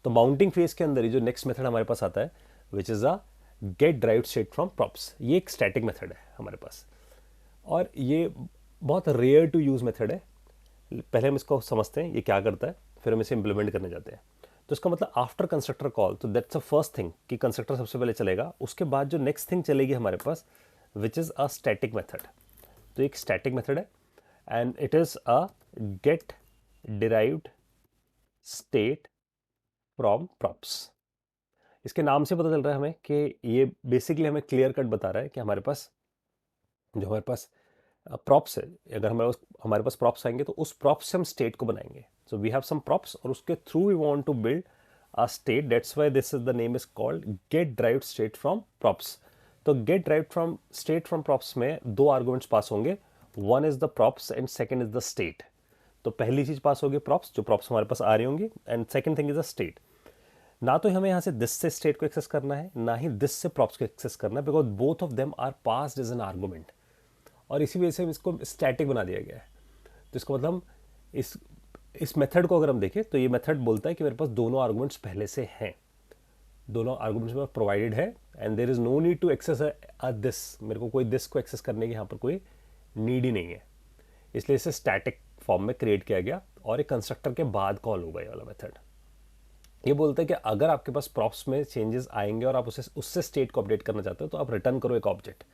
तो mounting phase के अंदर ही जो नेक्स्ट मेथड हमारे पास आता है which is a get derived state from props, ये एक स्टैटिक मेथड है हमारे पास, और ये बहुत रेयर टू यूज़ मेथड है। पहले हम इसको समझते हैं ये क्या करता है, फिर हम इसे इम्प्लीमेंट करने जाते हैं। तो इसका मतलब आफ्टर कंस्ट्रक्टर कॉल, तो दैट्स अ फर्स्ट थिंग कि कंस्ट्रक्टर सबसे पहले चलेगा, उसके बाद जो नेक्स्ट थिंग चलेगी हमारे पास which is a static method. तो एक स्टैटिक मेथड है and it is a get derived state from props. इसके नाम से पता चल रहा है हमें कि ये बेसिकली हमें क्लियर कट बता रहा है कि हमारे पास जो हमारे पास प्रॉप्स है, अगर हमारे पास प्रॉप्स आएंगे तो उस प्रॉप्स से हम स्टेट को बनाएंगे। So we have some props और उसके through we want to build a state, that's why this is the name is called get derived state from props. तो get derived from state from props में दो arguments pass होंगे, one is the props and second is the state. तो पहली चीज पास होगी props, जो props हमारे पास आ रही होंगी, and second thing is a state. ना तो हमें यहाँ से दिस से स्टेट को एक्सेस करना है, ना ही दिस से प्रॉप्स को एक्सेस करना है, because both of them are passed as an argument, और इसी वजह से इसको स्टैटिक बना दिया गया है। तो इसका मतलब इस मेथड को अगर हम देखें तो ये मेथड बोलता है कि मेरे पास दोनों आर्गुमेंट्स पहले से हैं, दोनों आर्गुमेंट्स में प्रोवाइडेड है, and there is no need to access a this, मेरे को कोई दिस को एक्सेस करने की यहाँ पर कोई नीड ही नहीं है, इसलिए इसे स्टैटिक फॉर्म में क्रिएट किया गया और एक कंस्ट्रक्टर के बाद कॉल होगा ये वाला मेथड। ये बोलते हैं कि अगर आपके पास प्रॉप्स में चेंजेस आएंगे और आप उससे स्टेट को अपडेट करना चाहते हो तो आप रिटर्न करो एक object.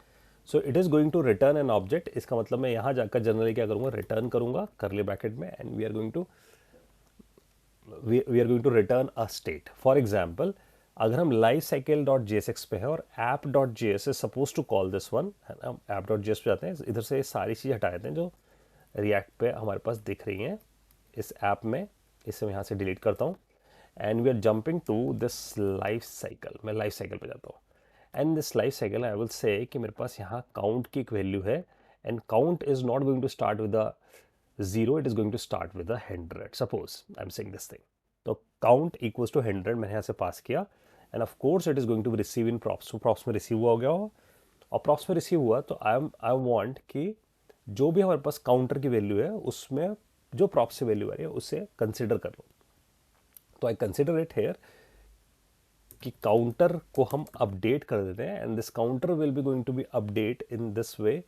So it is going to return an object. इसका मतलब मैं यहाँ जाकर जनरली क्या करूँगा, रिटर्न करूँगा करली ब्रैकेट में, and we are going to return a state. For example, अगर हम life cycle dot J S X पे है और app dot J S is suppose to call this one, है ना, हम ऐप डॉट जी एस पे जाते हैं, इधर से सारी चीज़ हटा देते हैं जो रिएक्ट पे हमारे पास दिख रही हैं इस ऐप में, इसे मैं यहाँ से डिलीट करता हूँ, and we are jumping to this life cycle. मैं लाइफ साइकिल पे जाता हूँ, and this life cycle I will say कि मेरे पास यहाँ काउंट की एक वैल्यू है, and count is not going to start with a zero, it is going to start with a 100, suppose I am saying this thing. तो count equals to 100 मैंने यहाँ से पास किया, and of course it is going to be receive in props, तो props में receive हुआ हो गया हो, और प्रॉप्स में रिसीव हुआ तो आई वांट कि जो भी हमारे पास काउंटर की वैल्यू है उसमें जो प्रॉप्स से वैल्यू आ रही है उसे कंसिडर कर लो। तो आई कंसिडर इट हेयर कि काउंटर को हम अपडेट कर देते हैं, and this counter will be going to be update in this way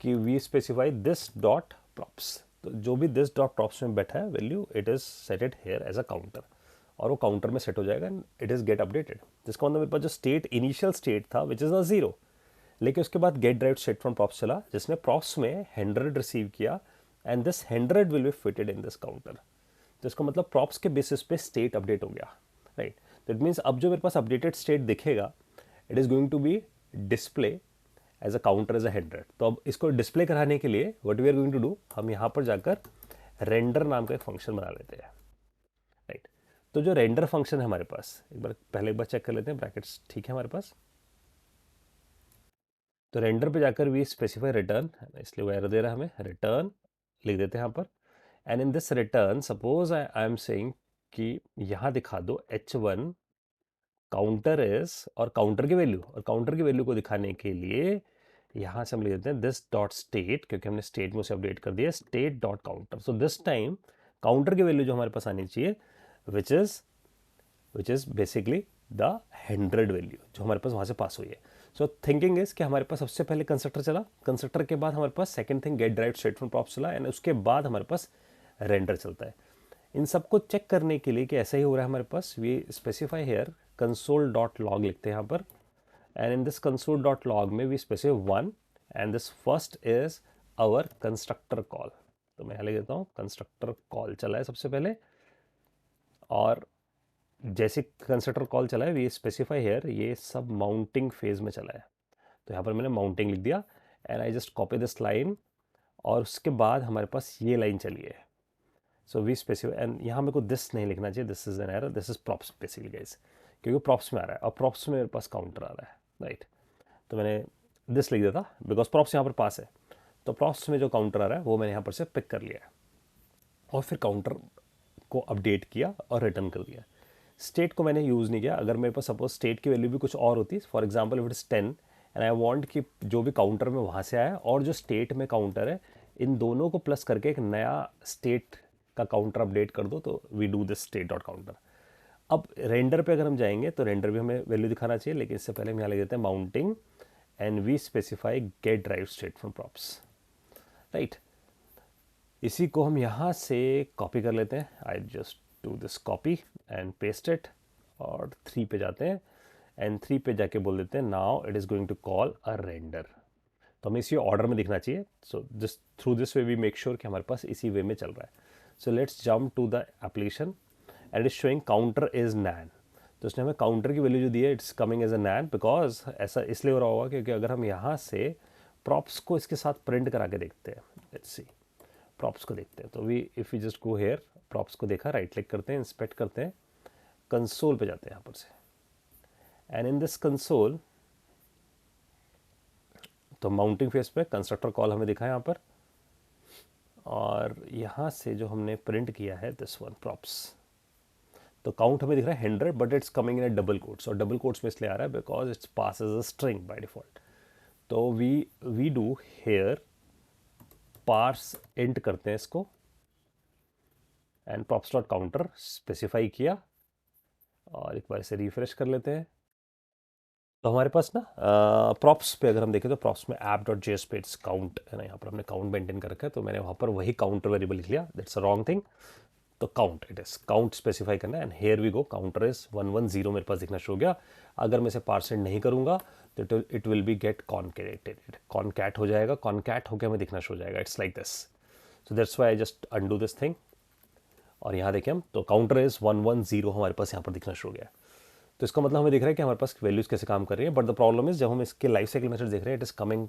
कि we specify this dot props. तो जो भी दिस डॉट प्रॉप्स में बैठा है value, it is setted here as a counter, और वो काउंटर में सेट हो जाएगा and it is get updated. जिसका मतलब मेरे पास जो स्टेट इनिशियल स्टेट था विच इज अ जीरो, लेकिन उसके बाद get derived state from props चला जिसने प्रॉप्स में 100 रिसीव किया, and this 100 will be fitted in this counter. तो इसका मतलब प्रॉप्स के बेसिस पे स्टेट अपडेट हो गया, राइट। दैट मीन्स अब जो मेरे पास अपडेटेड स्टेट दिखेगा, it is going to be display as a counter as a 100। तो अब इसको डिस्प्ले कराने के लिए what we are going to do, हम यहाँ पर जाकर रेंडर नाम का एक फंक्शन बना लेते हैं, राइट। तो जो रेंडर फंक्शन है हमारे पास, एक बार चेक कर लेते हैं, ब्रैकेट्स ठीक है हमारे पास। तो रेंडर पे जाकर वी स्पेसिफाई रिटर्न, इसलिए वो एरर दे रहा है हमें, रिटर्न लिख देते हैं यहाँ पर, and in this return suppose I am saying कि यहाँ दिखा दो h1 काउंटर इज, और काउंटर की वैल्यू, और काउंटर की वैल्यू को दिखाने के लिए यहाँ से हम लिख देते हैं दिस डॉट स्टेट, क्योंकि हमने स्टेट में उसे अपडेट कर दिया, state dot counter. So this time counter की वैल्यू जो हमारे पास आनी चाहिए which is basically the 100 value जो हमारे पास वहाँ से पास हुई है। सो थिंकिंग इज कि हमारे पास सबसे पहले कंस्ट्रक्टर चला, कंस्ट्रक्टर के बाद हमारे पास second thing get derived state from props चला, एंड उसके बाद हमारे पास रेंडर चलता है। इन सबको चेक करने के लिए कि ऐसा ही हो रहा है हमारे पास, we specify here console dot log लिखते हैं यहाँ पर, and in this console dot log में we specify 1, and this first is our constructor call. तो मैं यहाँ लिख देता हूँ कंस्ट्रक्टर कॉल चला है सबसे पहले, और जैसे कंस्ट्रक्टर कॉल चला है वी स्पेसिफाई हेयर ये सब माउंटिंग फेज में चला है, तो यहाँ पर मैंने माउंटिंग लिख दिया, and I just copy this line, और उसके बाद हमारे पास ये लाइन चली है। सो वी स्पेसिफाई, एंड यहाँ मेरे को दिस नहीं लिखना चाहिए, this is an error, this is props basically guys, क्योंकि प्रॉप्स में आ रहा है और प्रॉप्स में मेरे पास काउंटर आ रहा है, राइट। तो मैंने दिस लिख दिया था बिकॉज प्रॉप्स यहाँ पर पास है, तो प्रॉप्स में जो काउंटर आ रहा है वो मैंने यहाँ पर से पिक कर लिया है, और फिर काउंटर को अपडेट किया और रिटर्न कर दिया। स्टेट को मैंने यूज़ नहीं किया। अगर मेरे पास सपोज स्टेट की वैल्यू भी कुछ और होती, for example if it is 10 and I want कि जो भी काउंटर में वहाँ से आया और जो स्टेट में काउंटर है इन दोनों को प्लस करके एक नया स्टेट का काउंटर अपडेट कर दो, तो we do this state dot counter. अब रेंडर पे अगर हम जाएंगे तो रेंडर भी हमें वैल्यू दिखाना चाहिए, लेकिन इससे पहले हम यहाँ लिख देते हैं mounting and we specify get derive state from props, right. इसी को हम यहाँ से कॉपी कर लेते हैं, I just do this copy and paste it, और 3 पे जाते हैं एंड 3 पे जाके बोल देते हैं now it is going to call a render. तो हमें इसी ऑर्डर में दिखना चाहिए, so this through this way we make sure कि हमारे पास इसी वे में चल रहा है। So let's jump to the application and is showing counter is NaN. तो उसने हमें काउंटर की वैल्यू जो दी है it's coming as a NaN, because ऐसा इसलिए हो रहा होगा क्योंकि अगर हम यहाँ से प्रॉप्स को इसके साथ प्रिंट करा के देखते हैं, लेट्स सी प्रॉप्स को देखते हैं, तो we if we just go here, props को देखा, राइट क्लिक करते हैं, इंस्पेक्ट करते हैं, कंसोल पे जाते हैं यहाँ पर से, एंड इन दिस कंसोल तो माउंटिंग फेस पे कंस्ट्रक्टर कॉल हमें दिखा है यहाँ पर, और यहाँ से जो हमने प्रिंट किया है दिस वन प्रॉप्स, तो काउंट हमें दिख रहा है 100 but it's coming in a double quotes, और डबल कोट्स में इसलिए आ रहा है because it's pass as a string by default. तो we do here parse int करते हैं इसको and props dot counter specify किया, और एक बार इसे रिफ्रेश कर लेते हैं। तो हमारे पास ना प्रॉप्स पे अगर हम देखें तो प्रॉप्स में ऐप डॉट जेएस पे इट्स काउंट है ना, यहाँ पर हमने काउंट मेंटेन कर रखा है, तो मैंने वहाँ पर वही काउंटर वेरिएबल लिख लिया, दैट्स अ रॉन्ग थिंग। तो count it is count specify करना है, and here we go, counter is 110 मेरे पास दिखना शुरू हो गया। अगर मैं इसे पार्सेंट नहीं करूँगा तो it will be get concatenated, concat हो जाएगा, कॉनकैट होकर हमें दिखना शुरू हो जाएगा, it's like this. So that's why I just undo this thing, और यहाँ देखिए हम, तो काउंटर इज 110 हमारे पास यहाँ पर दिखना शुरू हो गया। तो इसका मतलब हमें दिख रहा है कि हमारे पास वैल्यूज कैसे काम कर रही है, बट द प्रॉब्लम इज जब हम इसके लाइफ साइकिल मेथड देख रहे हैं it is coming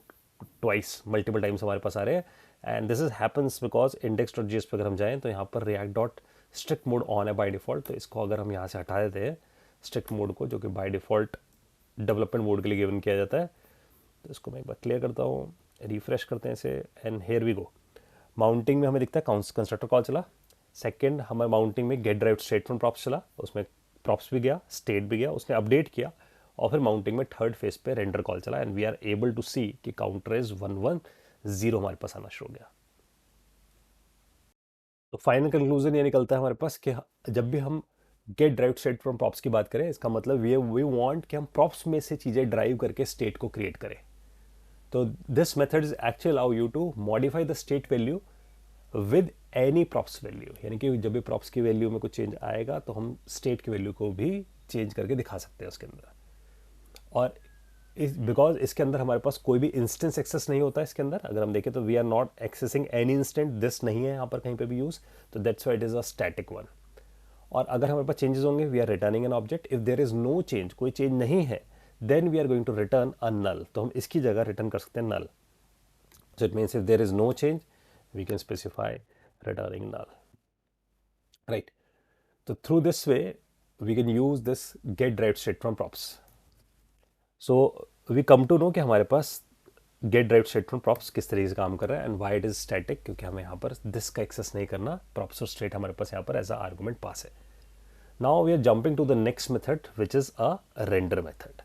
twice, multiple times हमारे पास आ रहे हैं, and this is happens because index dot GS पे अगर हम जाएँ तो यहाँ पर react dot strict mode on है बाय डिफॉल्ट, तो इसको अगर हम यहाँ से हटा देते हैं स्ट्रिक्ट मोड को, जो कि बाय डिफॉल्ट डेवलपमेंट मोड के लिए गिवन किया जाता है, तो इसको मैं एक बार क्लियर करता हूँ, रिफ्रेश करते हैं इसे, and here we go. Mounting में हमें दिखता है कंस्ट्रक्टर कॉल चला, सेकंड हमारे माउंटिंग में get derive state from props चला, उसमें प्रॉप्स भी गया, स्टेट भी गया, उसने अपडेट किया, और फिर माउंटिंग में थर्ड फेज पे रेंडर कॉल चला, and we are able to see कि काउंटर इज 110 हमारे पास आना शुरू हो गया। तो फाइनल कंक्लूजन ये निकलता है हमारे पास कि जब भी हम get derive state from props की बात करें, इसका मतलब वी वांट कि हम प्रॉप्स में से चीज़ें ड्राइव करके स्टेट को क्रिएट करें। तो this method is actually allow you to modify the state value with any props value, यानी कि जब भी प्रॉप्स की वैल्यू में कुछ चेंज आएगा तो हम स्टेट की वैल्यू को भी चेंज करके दिखा सकते हैं उसके अंदर। और बिकॉज इसके अंदर हमारे पास कोई भी इंस्टेंस एक्सेस नहीं होता है इसके अंदर, अगर हम देखें तो we are not accessing any instant, this नहीं है यहाँ पर कहीं पे भी यूज, तो that's why it is a static one. और अगर हमारे पास चेंजेस होंगे we are returning an object, if there is no change, कोई चेंज नहीं है, then we are going to return a null, तो हम इसकी जगह रिटर्न कर सकते हैं null. So it means if there is no change we can specify returning null, right. तो through this way we can use this get derived state from props. So we come to know कि हमारे पास get derived state from props किस तरीके से काम कर रहा है, and why it is static, क्योंकि हमें यहाँ पर दिस का एक्सेस नहीं करना, प्रॉप्स और स्टेट हमारे पास यहाँ पर एज अ आर्गुमेंट पास है। Now we are jumping to the next method which is a render method.